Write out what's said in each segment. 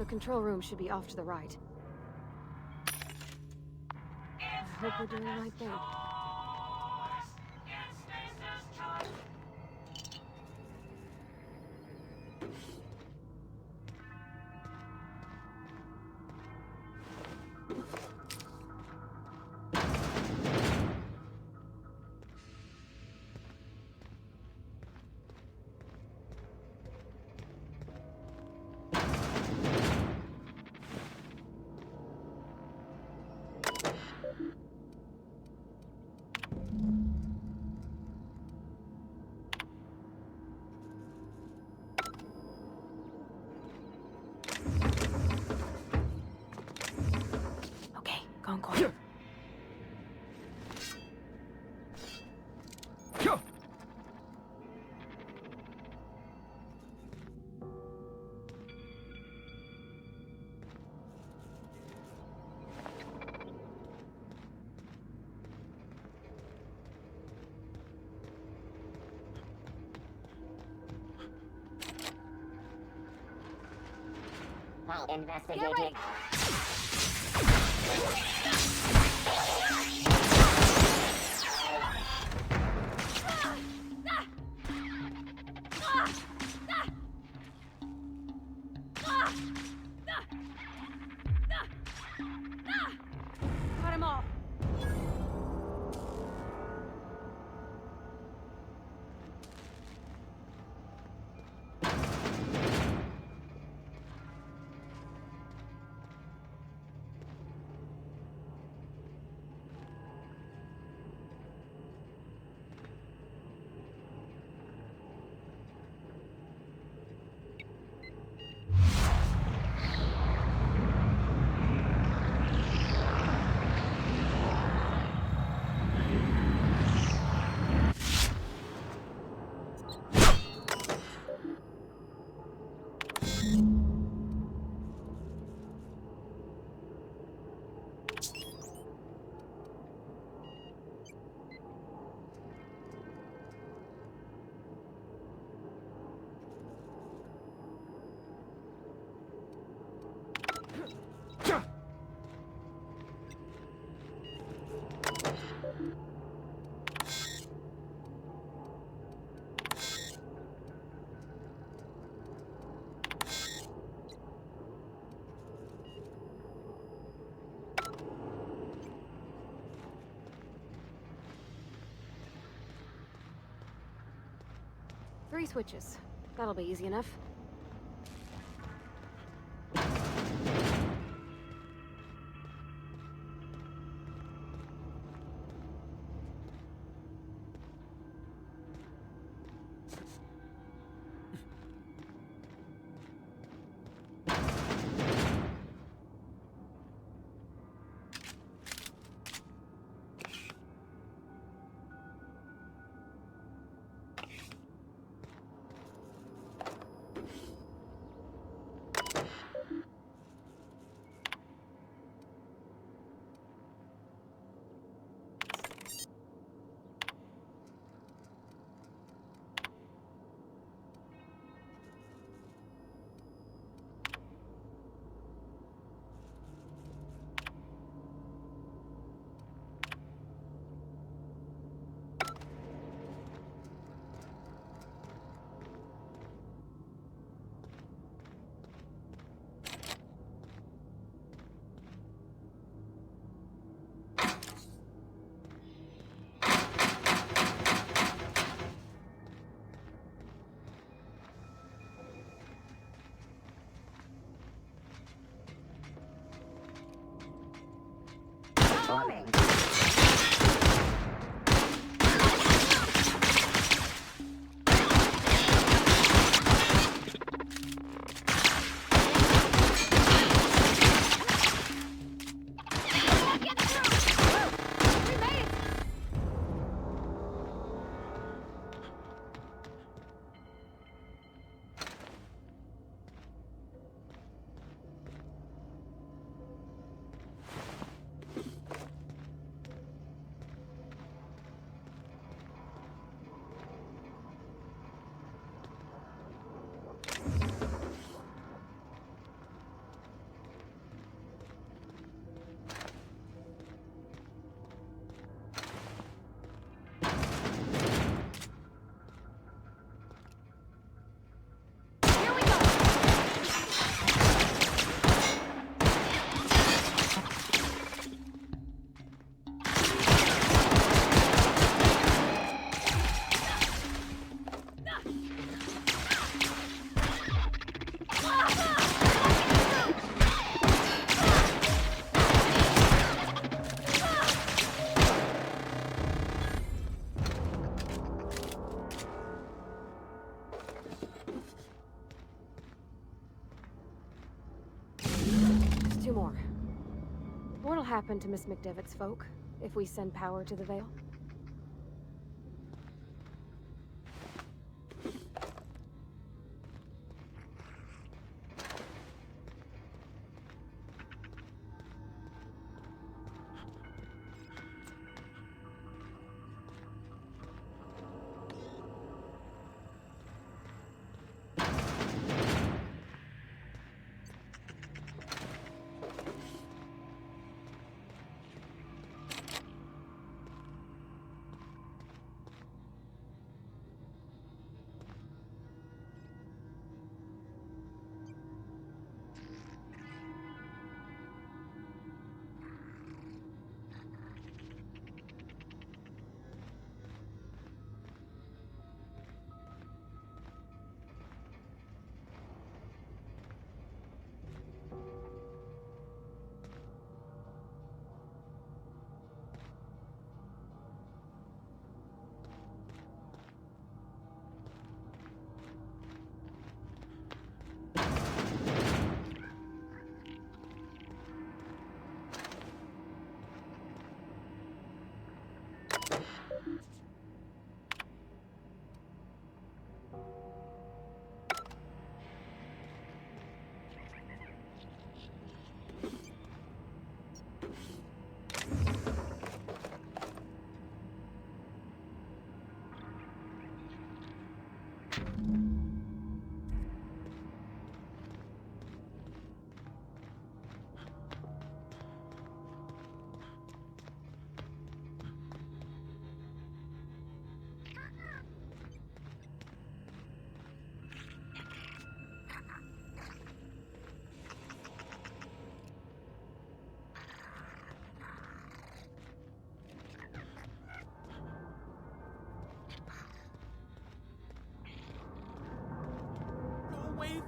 The control room should be off to the right. I hope we're doing the right thing. Concord. While investigating. Cut him off. Three switches. That'll be easy enough. Warning. happen to Miss McDevitt's folk if we send power to the Vale?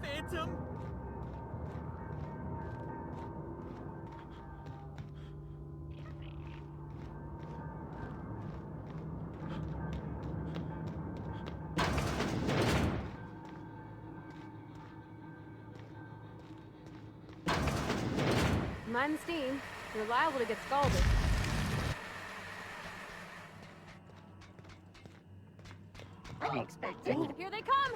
Phantom? Mind the steam. You're liable to get scalded. Unexpected. Here they come!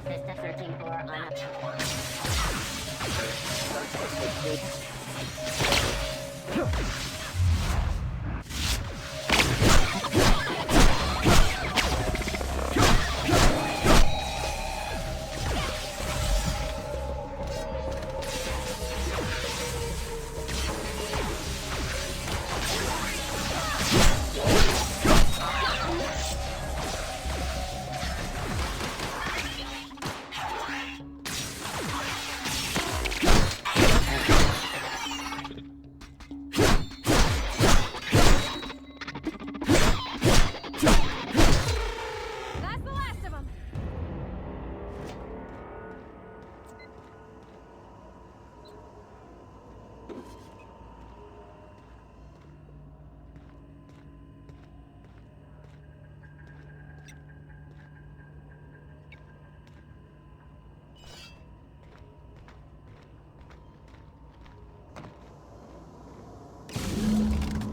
Sister searching for That's the last of them!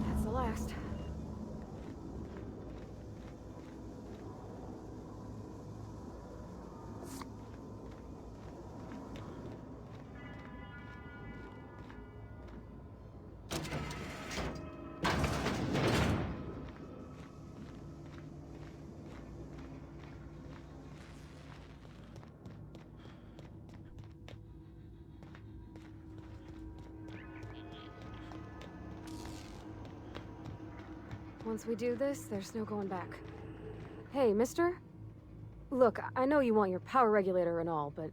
That's the last. Once we do this, there's no going back. Hey, mister? Look, I know you want your power regulator and all, but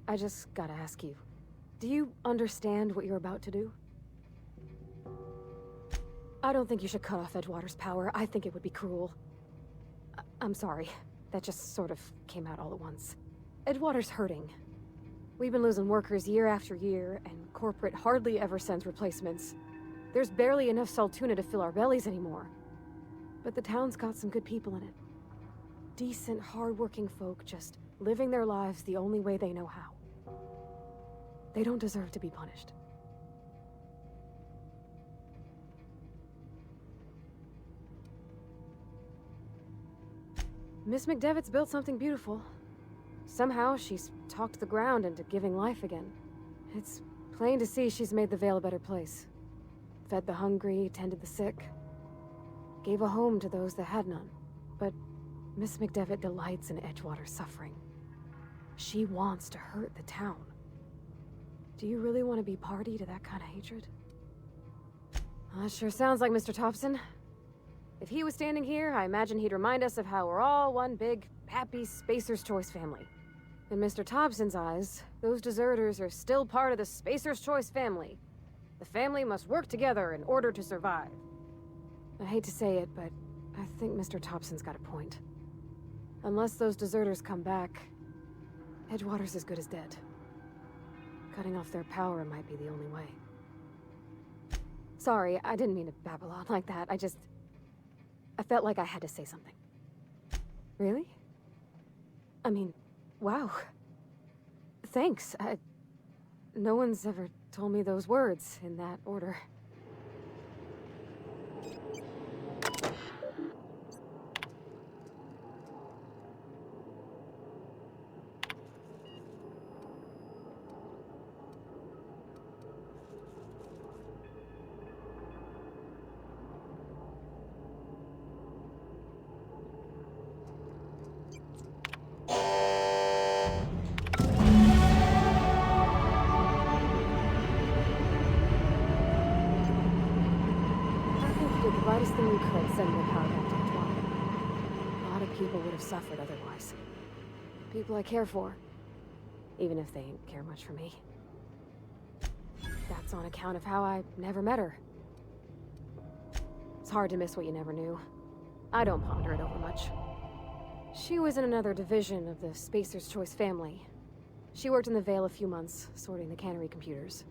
I just gotta ask you. Do you understand what you're about to do? I don't think you should cut off Edgewater's power. I think it would be cruel. I'm sorry. That just sort of came out all at once. Edgewater's hurting. We've been losing workers year after year, and corporate hardly ever sends replacements. There's barely enough Saltuna to fill our bellies anymore. But the town's got some good people in it. Decent, hard-working folk just living their lives the only way they know how. They don't deserve to be punished. Miss McDevitt's built something beautiful. Somehow, she's talked the ground into giving life again. It's plain to see she's made the Vale a better place. Fed the hungry, tended the sick. Gave a home to those that had none. But Miss McDevitt delights in Edgewater's suffering. She wants to hurt the town. Do you really want to be party to that kind of hatred? That sure sounds like Mr. Thompson. If he was standing here, I imagine he'd remind us of how we're all one big, happy Spacer's Choice family. In Mr. Thompson's eyes, those deserters are still part of the Spacer's Choice family. The family must work together in order to survive. I hate to say it, but I think Mr. Thompson's got a point. Unless those deserters come back, Edgewater's as good as dead. Cutting off their power might be the only way. Sorry, I didn't mean to babble on like that. I felt like I had to say something. Really? I mean, wow. Thanks. No one's ever told me those words in that order. The brightest thing we could, sending the power back to Edgewater. A lot of people would have suffered otherwise. People I care for, even if they didn't care much for me. That's on account of how I never met her. It's hard to miss what you never knew. I don't ponder it over much. She was in another division of the Spacer's Choice family. She worked in the Vale a few months, sorting the cannery computers.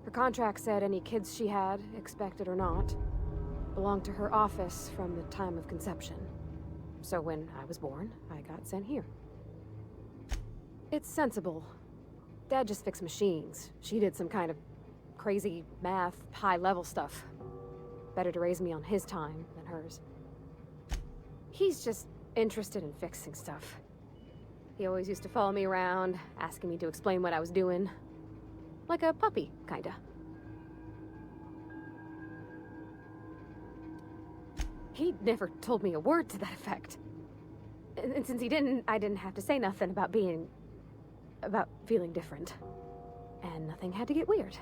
Her contract said any kids she had, expected or not, belonged to her office from the time of conception. So when I was born, I got sent here. It's sensible. Dad just fixed machines. She did some kind of crazy math, high-level stuff. Better to raise me on his time than hers. He's just interested in fixing stuff. He always used to follow me around, asking me to explain what I was doing. Like a puppy, kinda. He never told me a word to that effect. And since he didn't, I didn't have to say nothing about feeling different. And nothing had to get weird.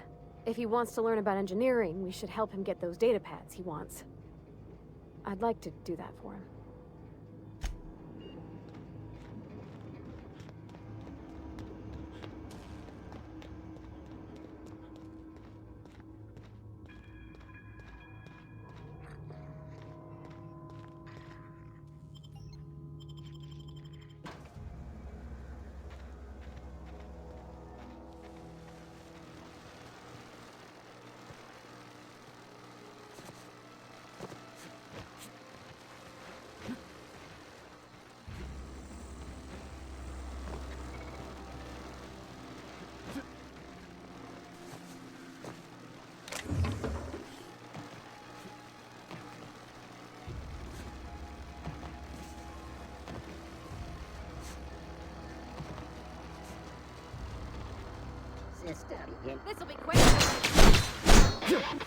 If he wants to learn about engineering, we should help him get those data pads he wants. I'd like to do that for him. This'll be quick. Did it!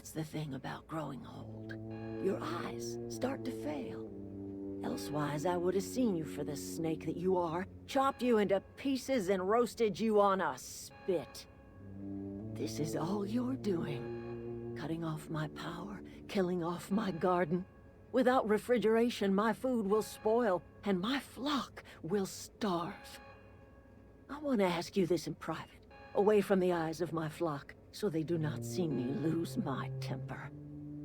That's the thing about growing old. Your eyes start to fail. Elsewise, I would have seen you for the snake that you are, chopped you into pieces and roasted you on a spit. This is all you're doing. Cutting off my power, killing off my garden. Without refrigeration, my food will spoil, and my flock will starve. I want to ask you this in private, away from the eyes of my flock, so they do not see me lose my temper.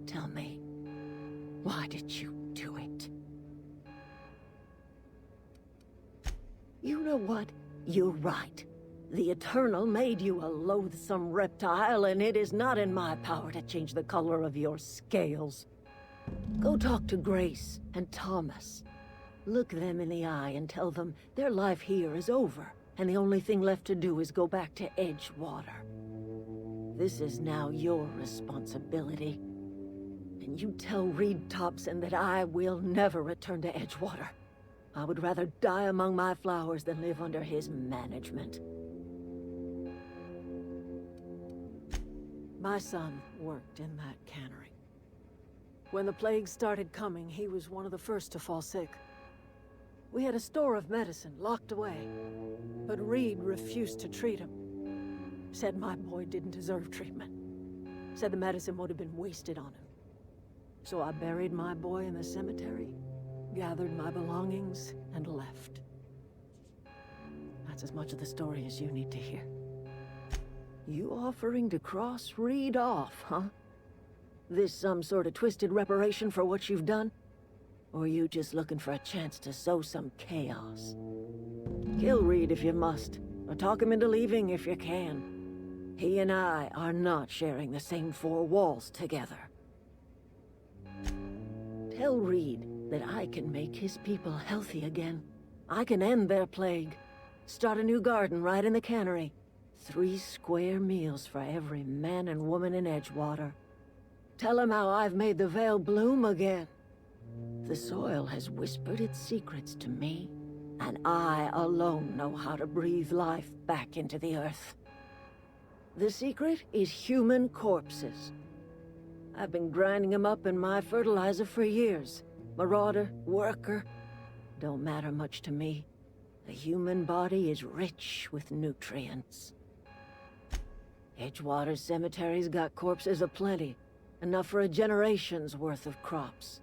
Tell me, why did you do it? You know what? You're right. The Eternal made you a loathsome reptile, and it is not in my power to change the color of your scales. Go talk to Grace and Thomas. Look them in the eye and tell them their life here is over, and the only thing left to do is go back to Edgewater. This is now your responsibility. And you tell Reed Thompson that I will never return to Edgewater. I would rather die among my flowers than live under his management. My son worked in that cannery. When the plague started coming, he was one of the first to fall sick. We had a store of medicine locked away, but Reed refused to treat him. Said my boy didn't deserve treatment. Said the medicine would have been wasted on him. So I buried my boy in the cemetery, gathered my belongings, and left. That's as much of the story as you need to hear. You offering to cross Reed off, huh? This some sort of twisted reparation for what you've done? Or you just looking for a chance to sow some chaos? Kill Reed if you must, or talk him into leaving if you can. He and I are not sharing the same four walls together. Tell Reed that I can make his people healthy again. I can end their plague. Start a new garden right in the cannery. 3 square meals for every man and woman in Edgewater. Tell him how I've made the Vale bloom again. The soil has whispered its secrets to me, and I alone know how to breathe life back into the earth. The secret is human corpses. I've been grinding them up in my fertilizer for years. Marauder, worker, don't matter much to me. The human body is rich with nutrients. Edgewater Cemetery's got corpses aplenty, enough for a generation's worth of crops.